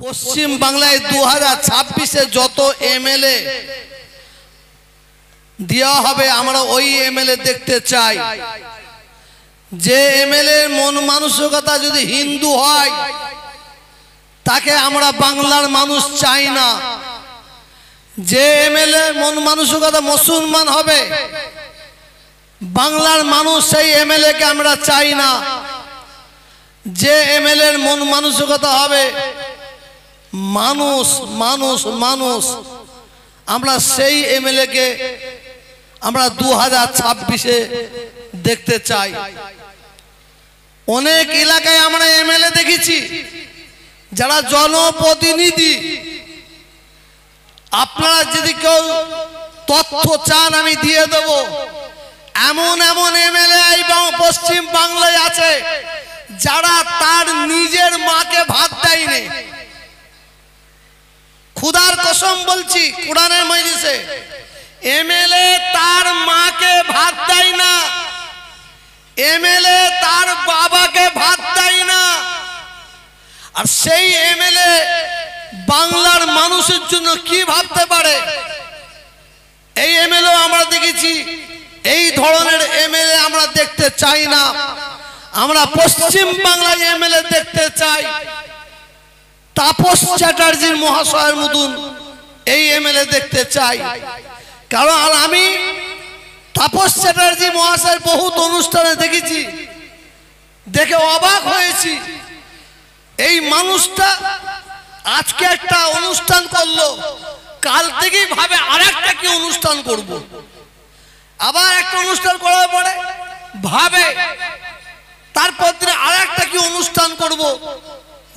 পশ্চিম বাংলায় 2026-এ যত এমএলএ দেওয়া হবে আমরা ওই এমএলএ দেখতে চাই। যে এমএলএ মন মানসিকতা যদি হিন্দু হয় তাকে আমরা বাংলার মানুষ চাই না। যে এমএলএ মন মানসিকতা মুসলমান হবে বাংলার মানুষ সেই এমএলএ কে আমরা চাই না। যে এমএলএ মন মানসিকতা হবে মানুষ মানুষ মানুষ আমরা সেই এমএলএ কে আমরা 2026-এ দেখতে চাই। অনেক এলাকায় আমরা এমএলএ দেখেছি যারা জনপ্রতিনিধি। আপনারা যদি কেউ তথ্য চান আমি দিয়ে দেব। এমন এমন এমএলএ এই পশ্চিম বাংলায় আছে যারা তার নিজের মাকে ভাত দেয়নি। খুদার কসম বলছি কোরআনের মজলিসে এমএলএ তার মাকে ভাত দেয় না, এমএলএ তার বাবাকে ভাত দেয় না। আর সেই এমএলএ বাংলার মানুষের জন্য কি ভাবতে পারে? এই এমএলএ আমরা দেখেছি। এই ধরনের এমএলএ আমরা দেখতে চাই না। আমরা পশ্চিম বাংলায় এমএলএ দেখতে চাই তাপস চ্যাটার্জির মহাশয়ের মতন এই এমএলএ দেখতে চাই। কারণ আমি তাপস চ্যাটার্জি মহাশয়ের বহুত অনুষ্ঠানে দেখেছি, দেখে অবাক হয়েছি। এই মানুষটা আজকে একটা অনুষ্ঠান করলো, কাল থেকেই ভাবে আরেকটা কি অনুষ্ঠান করব। আবার একটা অনুষ্ঠান করার পরে ভাবে তারপর দিনে আরেকটা কি অনুষ্ঠান করব।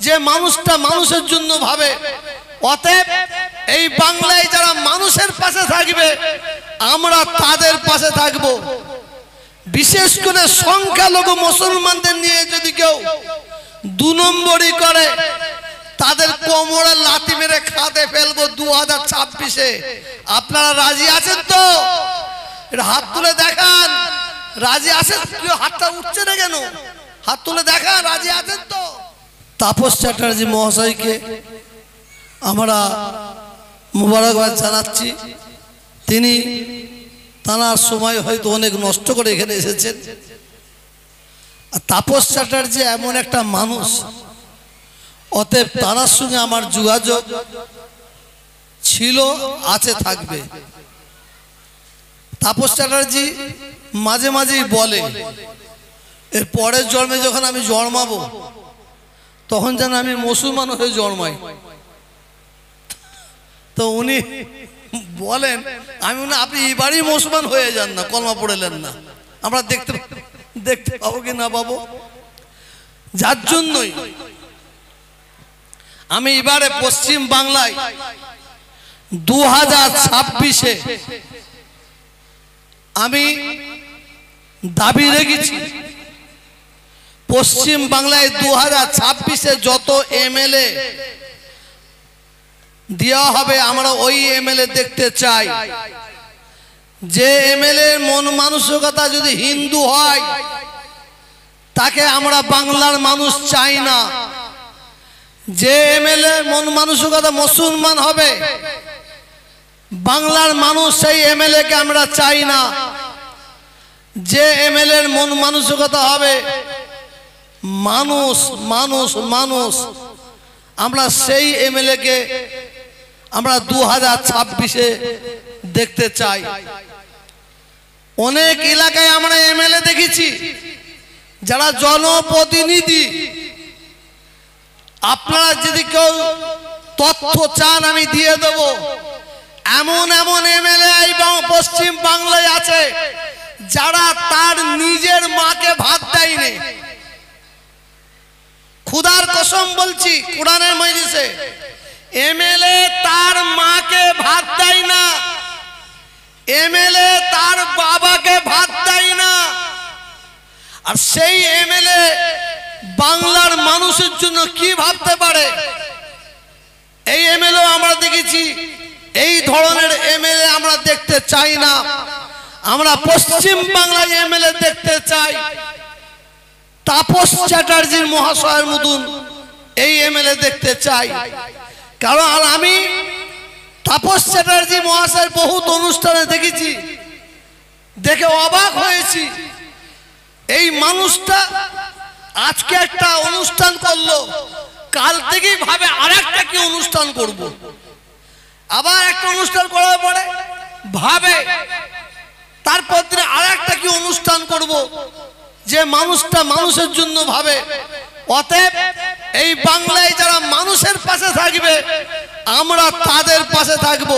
যে মানুষটা মানুষের জন্য ভাবে। অতএব এই বাংলায় যারা মানুষের পাশে থাকবে আমরা তাদের পাশে থাকব। বিশেষ করে সংখ্যালঘু মুসলমানদের নিয়ে যদি কেউ 2 নম্বরই করে তাদের কোমরে লাথি মেরে খাতে ফেলবো 2026-এ। আপনারা রাজি আছেন তো? এটা হাত তুলে দেখান। রাজি আছেন? কেউ হাতটা উঠছে না কেন? হাত তুলে দেখান রাজি আছেন তো? তাপস চ্যাটার্জি মহাশয়কে আমরা মুবারকবাদ জানাচ্ছি। তিনি তার সময় হয়তো অনেক নষ্ট করে এখানে এসেছেন। আর তাপস চ্যাটার্জি এমন একটা মানুষ, অতএব তার সঙ্গে আমার যোগাযোগ ছিল, আছে, থাকবে। তাপস চ্যাটার্জি মাঝে মাঝেই বলে এর পরের জন্মে যখন আমি জন্মাবো তখন যেন আমি মুসলমান হয়ে জন্মাই। তো উনি বলেন আমি আপনি এবারই মুসলমান হয়ে যান না, কলমা পড়লেন না, আমরা দেখতে পাবো কি না পাবো। যার জন্যই আমি এবারে পশ্চিম বাংলায় 2026-এ আমি দাবি রেখেছি পশ্চিম বাংলায় 2026-এ যত এমএলএ দেওয়া হবে আমরা ওই এমএলএ দেখতে চাই। যে এমএলএ মন মানসিকতা যদি হিন্দু হয় তাকে আমরা বাংলার মানুষ চাই না। যে এমএলএ মন মানসিকতা মুসলমান হবে বাংলার মানুষ সেই এমএলএ কে আমরা চাই না। যে এমএলএ মন মানসিকতা হবে মানুষ মানুষ মানুষ আমরা সেই এমএলএ কে আমরা 2026-এ দেখতে চাই। অনেক এলাকায় আমরা এমএলএ দেখেছি যারা জনপ্রতিনিধি। আপনারা যদি কেউ তথ্য চান আমি দিয়ে দেব। এমন এমন এমএলএ এই পশ্চিম বাংলায় আছে যারা তার নিজের মাকে ভাত দেয়নি। খুদার কসম বলছি কোরআনের মজলিসে এমএলএ তার মাকে ভাত দেয় না, এমএলএ তার বাবাকে ভাত দেয় না। আর সেই এমএলএ বাংলার মানুষের জন্য কি ভাবতে পারে? এই এমএলএ আমরা দেখেছি। এই ধরনের এমএলএ আমরা দেখতে চাই না। আমরা পশ্চিম বাংলায় এমএলএ দেখতে চাই তাপস চ্যাটার্জির মহাশয়ের মতন এই এমএলএ দেখতে চাই। কারণ আমি তাপস চ্যাটার্জি মহাশয় বহুত অনুষ্ঠানে দেখেছি, দেখে অবাক হয়েছি। এই মানুষটা আজকে একটা অনুষ্ঠান করলো, কাল থেকেই ভাবে আরেকটা কি অনুষ্ঠান করব, আবার একটা অনুষ্ঠান করার পরে ভাবে তারপর দিনে আরেকটা কি অনুষ্ঠান করব। যে মানুষটা মানুষের জন্য ভাবে, অতএব এই বাংলায় যারা মানুষের পাশে থাকবে আমরা তাদের পাশে থাকব।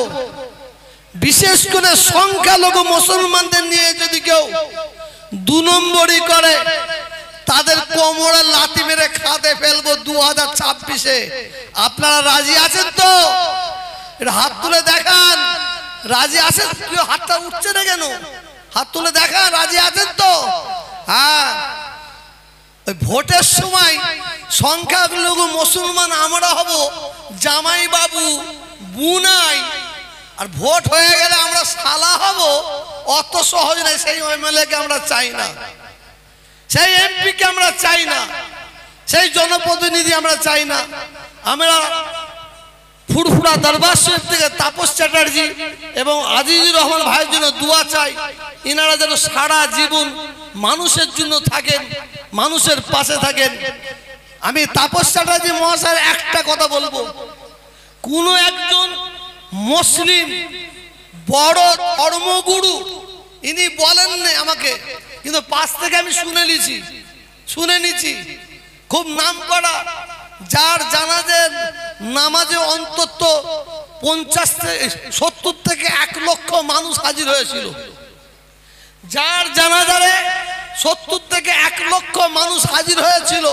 বিশেষ করে সংখ্যালঘু মুসলমানদের নিয়ে যদি কেউ 2 নম্বরই করে তাদের কোমরে লাথি মেরে খাতে ফেলবো 2026-এ। আপনারা রাজি আছেন তো? এটা হাত তুলে দেখান, রাজি আছেন? কেউ হাতটা উঠছে না কেন? হাত তুলে দেখান, রাজি আছেন তো? হ্যাঁ, ওই ভোটের সময় সংখ্যালঘু মুসলমান আমরা হব জামাই বাবু বুনাই, আর ভোট হয়ে গেলে আমরা শালা হব। অত সহজ নয়। সেই এমএলএ কে আমরা চাই না, সেই এমপি কে আমরা চাই না, সেই জনপ্রতিনিধি আমরা চাই না। আমরা ফুরফুরা দরবার শরীফ থেকে তাপস চ্যাটার্জি এবং আজিজুর রহমান ভাইয়ের জন্য দোয়া চাই। ইনারা যেন সারা জীবন মানুষের জন্য থাকেন, মানুষের পাশে থাকেন। আমি তাপস চ্যাটার্জি মহাশয়ের একটা কথা বলবো, কোন একজন মুসলিম বড় ধর্মগুরু ইনি বলেন না আমাকে, কিন্তু পাশ থেকে আমি শুনে নিছি, খুব নাম করা, যার জানাজের নামাজে অন্তত 50-70 থেকে 1 লক্ষ মানুষ হাজির হয়েছিল। যার জানাজারে 70 থেকে 1 লক্ষ মানুষ হাজির হয়েছিল,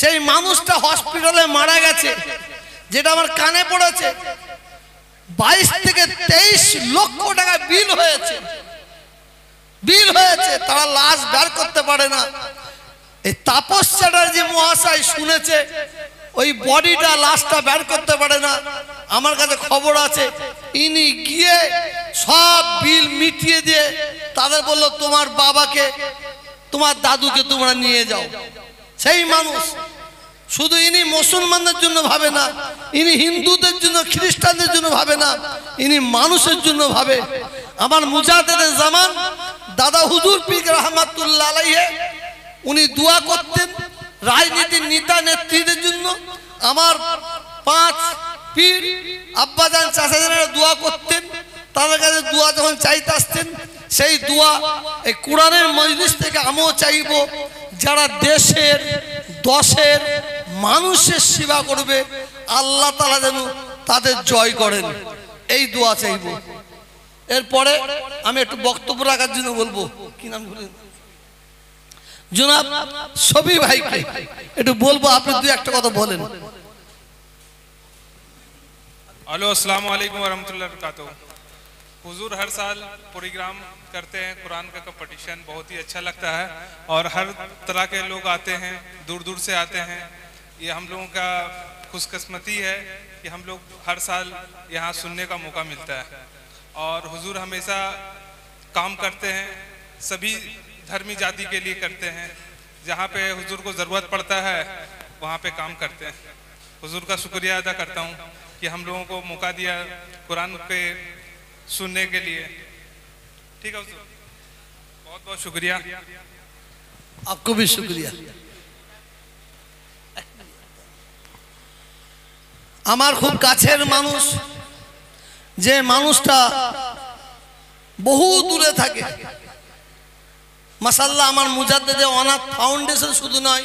সেই মানুষটা হসপিটালে মারা গেছে। যেটা আমার কানে পড়েছে 22 থেকে 23 লক্ষ টাকা বিল হয়েছে। তারা লাশ বের করতে পারে না। এই তাপস চ্যাটার্জি মহাশয় শুনেছে ওই বডিটা, লাশটা বের করতে পারে না। আমার কাছে খবর আছে, ইনি গিয়ে সব বিল মিটিয়ে দিয়ে তাদের বলল তোমার বাবাকে, তোমার দাদুকে তোমরা নিয়ে যাও। সেই মানুষ শুধু ইনি মুসলমানদের জন্য ভাবে না, ইনি হিন্দুদের জন্য, খ্রিস্টানদের জন্য ভাবে না, ইনি মানুষের জন্য ভাবে। আমার মুজাহিদে জামান দাদা হুজুর পীর রহমাতুল্লাহ আলাইহি উনি দোয়া করতেন রাজনীতির নেতা নেত্রীদের জন্য। আমার 5 পীর আব্বাজান চাচাজানেরা দোয়া করতেন, তাদের কাছে দোয়া যখন চাইতে আসতেন সেই দোয়া এই কোরআনের মজলিস থেকে আমিও চাইব, যারা দেশের দশের মানুষের সেবা করবে আল্লাহ তাআলা যেন তাদের জয় করেন, এই দোয়া চাইব। এরপরে আমি একটু বক্তব্য রাখার জন্য বলবো, কি নাম বলেন, জনাব সবি ভাইকে একটু বলবো, আপনি 2-1 কথা বলেন। हेलो अस्सलाम वालेकुम वरहमतुल्लाहि वबरकातुहू। हुजूर हर साल प्रोग्राम करते हैं, कुरान का कंपटीशन बहुत ही अच्छा लगता है और हर तरह के लोग आते हैं, दूर दूर से आते हैं। ये हम लोगों का खुशकिस्मती है कि हम लोग हर साल यहाँ सुनने का मौका मिलता है। और हुजूर हमेशा काम करते हैं, सभी धर्मी जाति के लिए करते हैं। जहाँ पे हुजूर को ज़रूरत पड़ता है वहाँ पे काम करते हैं। हुजूर का शुक्रिया अदा करता हूँ कि हम लोगों को मौका दिया कुरान पे सुनने के लिए। ठीक है हुजूर, बहुत बहुत शुक्रिया। आपको भी शुक्रिया। আমার খুব কাছের মানুষ, যে মানুষটা বহু দূরে থাকে, মাশাআল্লাহ আমার মুজাদ্দেদে অনাথ ফাউন্ডেশন শুধু নয়,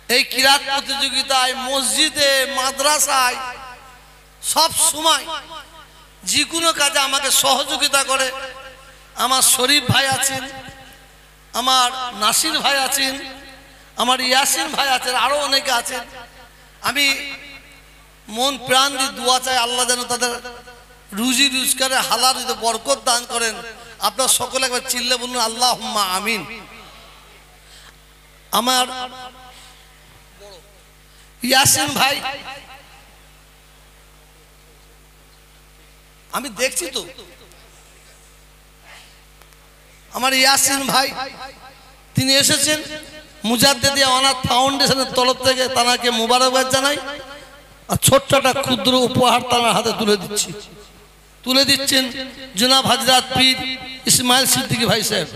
এই কিরাত প্রতিযোগিতায়, মসজিদে, মাদ্রাসায় সব সময় যে কোনো কাজে আমাকে সহযোগিতা করে। আমার শরীফ ভাই আছেন, আমার নাসির ভাই আছেন, আমার ইয়াসিন ভাই আছেন, আরো অনেকে আছেন। আমি মন প্রাণ দিয়ে দোয়া চাই আল্লাহ যেন তাদের রুজি রোজগারে হালাল বরকত দান করেন। আপনার সকলে একবার চিল্লে বলুন আল্লাহুম্মা আমিন। আমার ইয়াসিন ভাই, আমি দেখছি তো, আমার ইয়াসিন ভাই তিনি এসেছেন, মুজাদ্দিদিয়া অনাথ ফাউন্ডেশনের তরফ থেকে তাকে মোবারকবাদ জানাই। আর ছোট্ট একটা ক্ষুদ্র উপহার তার হাতে তুলে দিচ্ছেন জনাব হযরত পীর ইসমাইল সিদ্দিকী ভাই সাহেব।